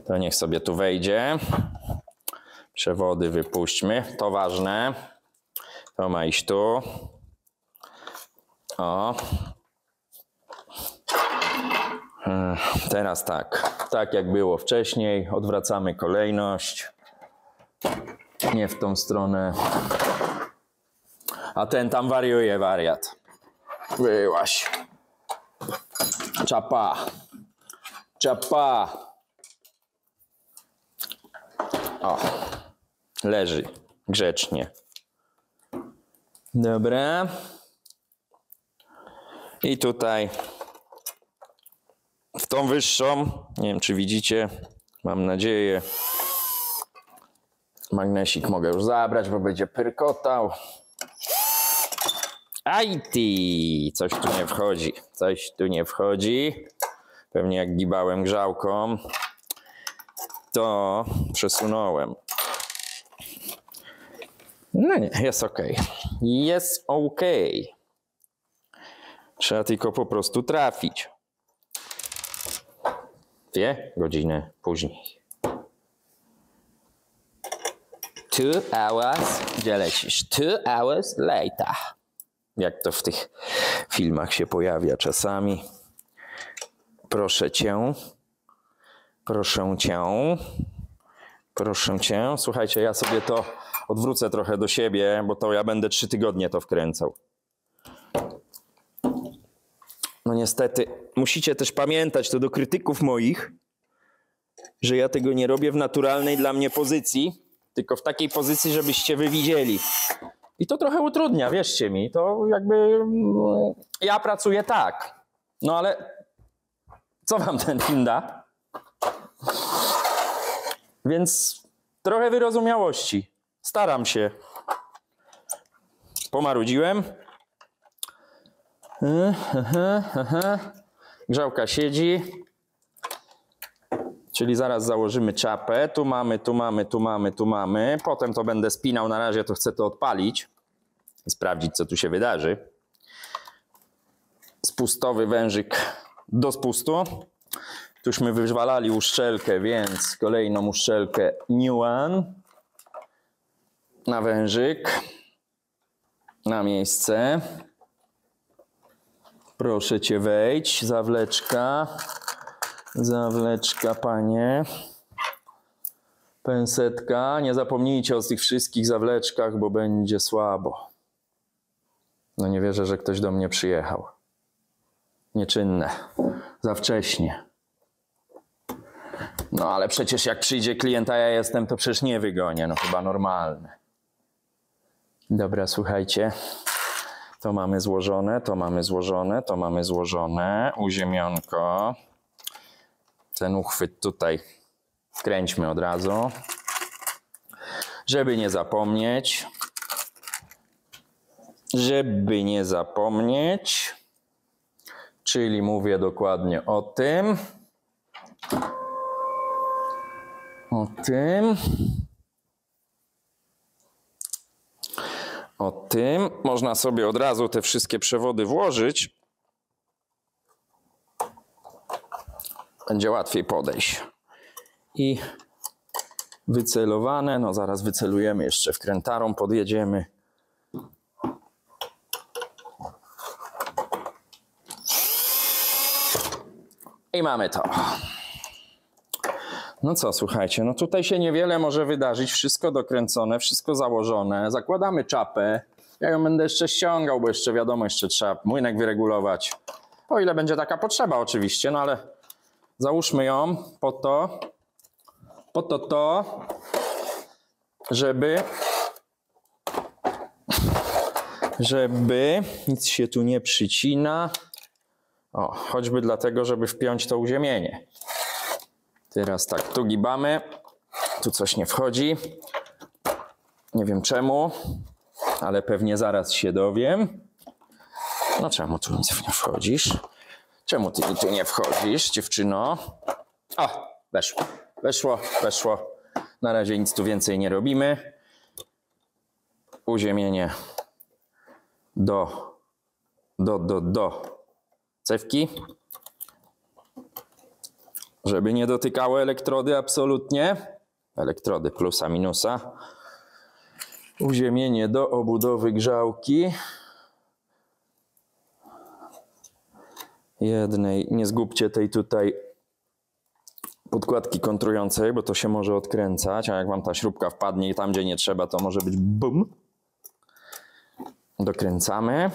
To niech sobie tu wejdzie. Przewody wypuśćmy. To ważne. To ma iść tu. O. Teraz tak. Tak jak było wcześniej. Odwracamy kolejność. Nie w tą stronę. A ten tam wariuje, wariat. Wyłaś. Czapa. Czapa. O. Leży. Grzecznie. Dobra. I tutaj w tą wyższą, nie wiem czy widzicie, mam nadzieję, magnesik mogę już zabrać, bo będzie pyrkotał. Aj ty, coś tu nie wchodzi, coś tu nie wchodzi. Pewnie jak gibałem grzałką, to przesunąłem. No nie, jest ok. Jest ok. Trzeba tylko po prostu trafić. 2 godziny później. 2 hours, gdzie lecisz? 2 hours later. Jak to w tych filmach się pojawia czasami. Proszę cię. Proszę cię. Proszę cię. Słuchajcie, ja sobie to odwrócę trochę do siebie, bo to ja będę 3 tygodnie to wkręcał. No niestety, musicie też pamiętać, to do krytyków moich, że ja tego nie robię w naturalnej dla mnie pozycji, tylko w takiej pozycji, żebyście wy widzieli. I to trochę utrudnia, wierzcie mi. To jakby ja pracuję tak. No ale co wam ten film da? Więc trochę wyrozumiałości. Staram się. Pomarudziłem. Grzałka siedzi. Czyli zaraz założymy czapę. Tu mamy, tu mamy, tu mamy, tu mamy. Potem to będę spinał. Na razie to chcę to odpalić i sprawdzić, co tu się wydarzy. Spustowy wężyk do spustu. Tuśmy wywalali uszczelkę, więc kolejną uszczelkę New One na wężyk. Na miejsce. Proszę cię, wejdź. Zawleczka. Zawleczka, panie. Pensetka. Nie zapomnijcie o tych wszystkich zawleczkach, bo będzie słabo. No nie wierzę, że ktoś do mnie przyjechał. Nieczynne. Za wcześnie. No ale przecież jak przyjdzie klient, a ja jestem, to przecież nie wygonię. No chyba normalne. Dobra, słuchajcie. To mamy złożone, to mamy złożone, to mamy złożone. Uziemionko. Ten uchwyt tutaj wkręćmy od razu. Żeby nie zapomnieć. Żeby nie zapomnieć. Czyli mówię dokładnie o tym. O tym. O tym. Można sobie od razu te wszystkie przewody włożyć. będzie łatwiej podejść. I wycelowane, no zaraz wycelujemy jeszcze wkrętarą, podjedziemy. I mamy to. No co, słuchajcie, no tutaj się niewiele może wydarzyć, wszystko dokręcone, wszystko założone. Zakładamy czapę. Ja ją będę jeszcze ściągał, bo jeszcze wiadomo, jeszcze trzeba młynek wyregulować. O ile będzie taka potrzeba oczywiście, no ale załóżmy ją po to, żeby nic się tu nie przycina. O, choćby dlatego, żeby wpiąć to uziemienie. Teraz tak, tu gibamy, tu coś nie wchodzi. Nie wiem czemu, ale pewnie zaraz się dowiem. No czemu tu nic nie wchodzisz? Czemu ty tu nie wchodzisz, dziewczyno? O, weszło, weszło, weszło. Na razie nic tu więcej nie robimy. Uziemienie do cewki. Żeby nie dotykały elektrody absolutnie. Elektrody plusa, minusa. Uziemienie do obudowy grzałki. Jednej, nie zgubcie tej tutaj podkładki kontrującej, bo to się może odkręcać, a jak wam ta śrubka wpadnie i tam, gdzie nie trzeba, to może być bum. Dokręcamy.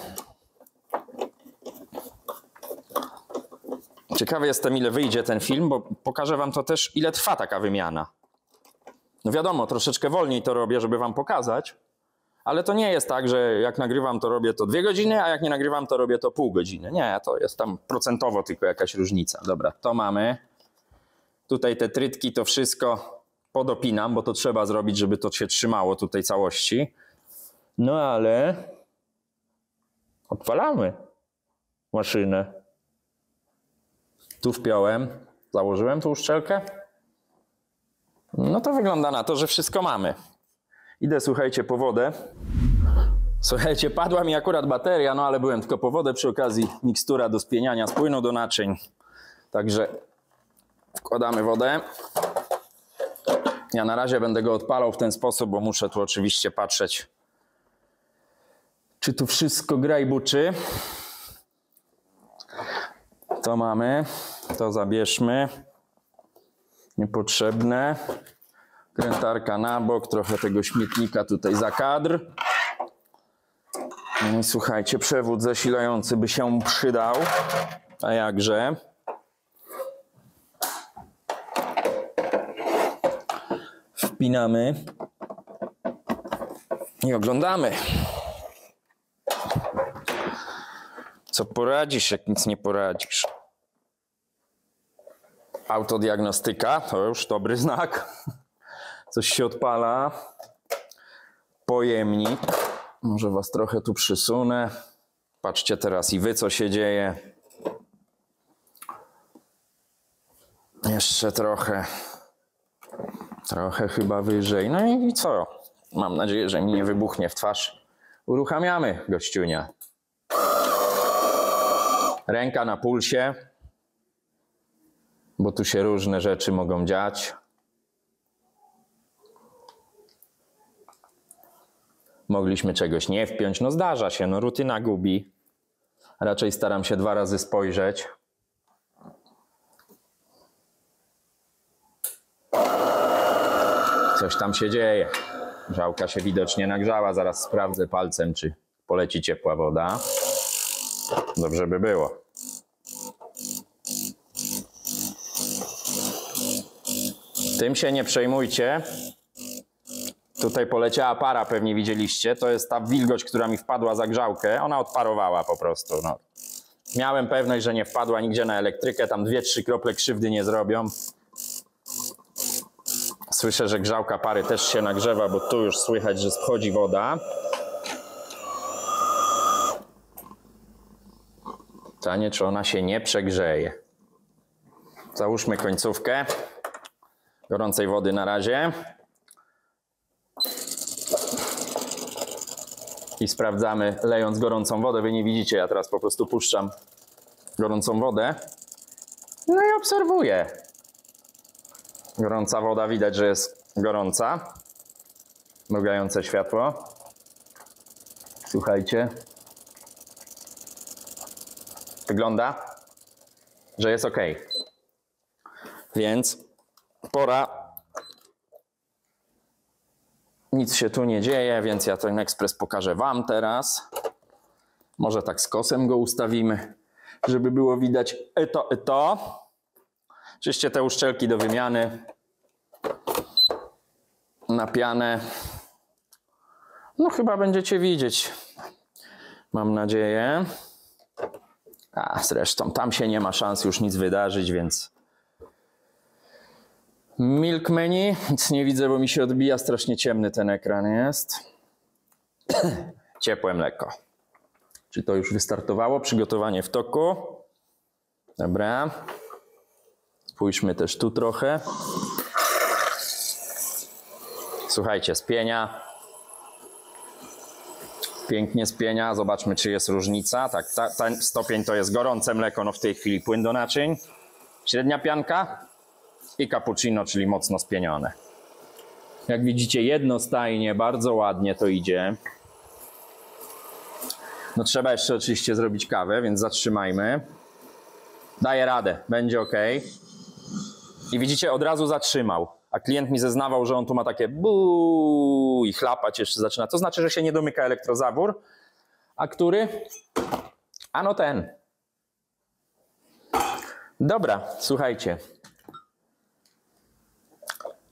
Ciekawy jestem, ile wyjdzie ten film, bo pokażę wam to też, ile trwa taka wymiana. No wiadomo, troszeczkę wolniej to robię, żeby wam pokazać, ale to nie jest tak, że jak nagrywam, to robię to 2 godziny, a jak nie nagrywam, to robię to pół godziny. Nie, to jest tam procentowo tylko jakaś różnica. Dobra, to mamy. Tutaj te trytki, to wszystko podopinam, bo to trzeba zrobić, żeby to się trzymało tutaj całości. No ale odpalamy maszynę. Tu wpiąłem, założyłem tą uszczelkę. No to wygląda na to, że wszystko mamy. Idę, słuchajcie, po wodę. Słuchajcie, padła mi akurat bateria, no ale byłem tylko po wodę, przy okazji mikstura do spieniania z płynu do naczyń. Także wkładamy wodę. Ja na razie będę go odpalał w ten sposób, bo muszę tu oczywiście patrzeć, czy tu wszystko gra i buczy. To mamy, to zabierzmy. Niepotrzebne. Krętarka na bok, trochę tego śmietnika tutaj za kadr. No i słuchajcie, przewód zasilający by się przydał. A jakże? Wpinamy i oglądamy. Co poradzisz, jak nic nie poradzisz? Autodiagnostyka, to już dobry znak. Coś się odpala. Pojemnik. Może was trochę tu przysunę. Patrzcie teraz i wy, co się dzieje. Jeszcze trochę. Trochę chyba wyżej. No i co? Mam nadzieję, że mi nie wybuchnie w twarz. Uruchamiamy gościunia. Ręka na pulsie, bo tu się różne rzeczy mogą dziać. Mogliśmy czegoś nie wpiąć, no zdarza się, no rutyna gubi. Raczej staram się 2 razy spojrzeć. Coś tam się dzieje. Grzałka się widocznie nagrzała, zaraz sprawdzę palcem, czy poleci ciepła woda. Dobrze by było. Tym się nie przejmujcie. Tutaj poleciała para, pewnie widzieliście. To jest ta wilgoć, która mi wpadła za grzałkę. Ona odparowała po prostu. No. Miałem pewność, że nie wpadła nigdzie na elektrykę. Tam 2-3 krople krzywdy nie zrobią. Słyszę, że grzałka pary też się nagrzewa, bo tu już słychać, że schodzi woda. Pytanie, czy ona się nie przegrzeje. Załóżmy końcówkę gorącej wody na razie. I sprawdzamy, lejąc gorącą wodę. Wy nie widzicie, ja teraz po prostu puszczam gorącą wodę. No i obserwuję. Gorąca woda, widać, że jest gorąca. Mrugające światło. Słuchajcie. Wygląda, że jest ok. Więc pora. Nic się tu nie dzieje, więc ja ten ekspres pokażę wam teraz. Może tak z kosem go ustawimy, żeby było widać to. Oczywiście te uszczelki do wymiany na pianę. No chyba będziecie widzieć. Mam nadzieję. A zresztą tam się nie ma szans już nic wydarzyć, więc... Milk menu. Nic nie widzę, bo mi się odbija. Strasznie ciemny ten ekran jest. Ciepłe mleko. Czy to już wystartowało? Przygotowanie w toku. Dobra. Spójrzmy też tu trochę. Słuchajcie, spienia. Pięknie spienia. Zobaczmy, czy jest różnica. Tak, ten stopień to jest gorące mleko, no w tej chwili płyn do naczyń. Średnia pianka i cappuccino, czyli mocno spienione. Jak widzicie, jednostajnie, bardzo ładnie to idzie. No trzeba jeszcze oczywiście zrobić kawę, więc zatrzymajmy. Daję radę, będzie ok. I widzicie, od razu zatrzymał. A klient mi zeznawał, że on tu ma takie buuu i chlapać jeszcze zaczyna. To znaczy, że się nie domyka elektrozawór. A który? A no ten. Dobra, słuchajcie.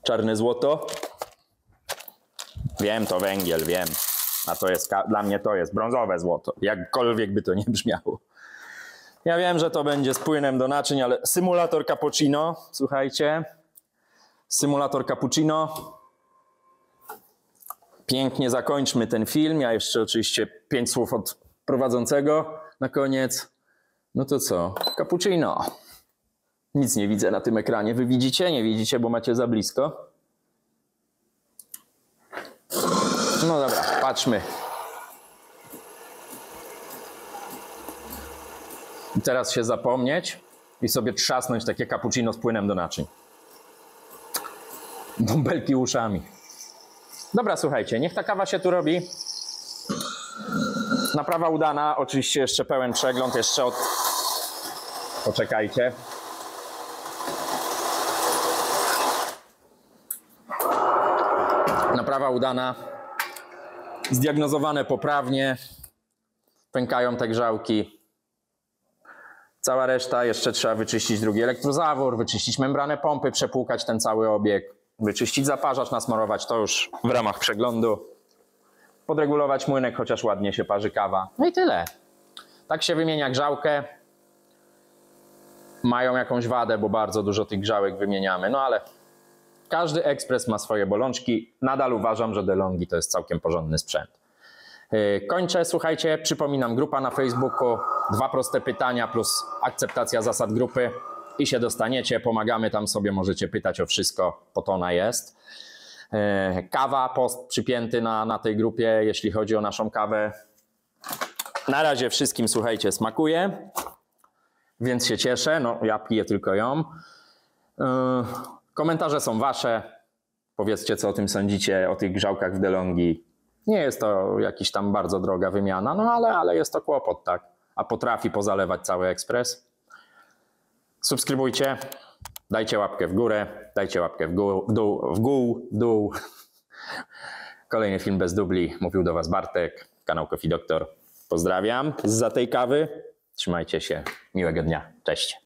Czarne złoto. Wiem, to węgiel, wiem. A to jest, dla mnie to jest brązowe złoto. Jakkolwiek by to nie brzmiało. Ja wiem, że to będzie z płynem do naczyń, ale symulator cappuccino, słuchajcie. Symulator cappuccino. Pięknie zakończmy ten film. Ja jeszcze oczywiście 5 słów od prowadzącego na koniec. No to co? Cappuccino. Nic nie widzę na tym ekranie. Wy widzicie? Nie widzicie, bo macie za blisko. No dobra, patrzmy. I teraz się zapomnieć i sobie trzasnąć takie cappuccino z płynem do naczyń. Bąbelki uszami. Dobra, słuchajcie, niech ta kawa się tu robi. Naprawa udana. Oczywiście jeszcze pełen przegląd. Jeszcze od... Poczekajcie. Naprawa udana. Zdiagnozowane poprawnie. Pękają te grzałki. Cała reszta. Jeszcze trzeba wyczyścić drugi elektrozawór, wyczyścić membranę pompy, przepłukać ten cały obieg, wyczyścić zaparzacz, nasmarować to już w ramach przeglądu. Podregulować młynek, chociaż ładnie się parzy kawa. No i tyle. Tak się wymienia grzałkę. Mają jakąś wadę, bo bardzo dużo tych grzałek wymieniamy. No ale każdy ekspres ma swoje bolączki. Nadal uważam, że DeLonghi to jest całkiem porządny sprzęt. Kończę, słuchajcie, przypominam, grupa na Facebooku, 2 proste pytania plus akceptacja zasad grupy i się dostaniecie, pomagamy tam sobie, możecie pytać o wszystko, po to ona jest. Kawa, post przypięty na tej grupie, jeśli chodzi o naszą kawę. Na razie wszystkim, słuchajcie, smakuje, więc się cieszę, no ja piję tylko ją. Komentarze są wasze, powiedzcie, co o tym sądzicie, o tych grzałkach w DeLonghi. Nie jest to jakiś tam bardzo droga wymiana, no ale jest to kłopot, tak? A potrafi pozalewać cały ekspres. Subskrybujcie, dajcie łapkę w górę, dajcie łapkę w dół. Kolejny film bez dubli. Mówił do was Bartek, kanał Coffee Doctor. Pozdrawiam zza tej kawy. Trzymajcie się. Miłego dnia. Cześć.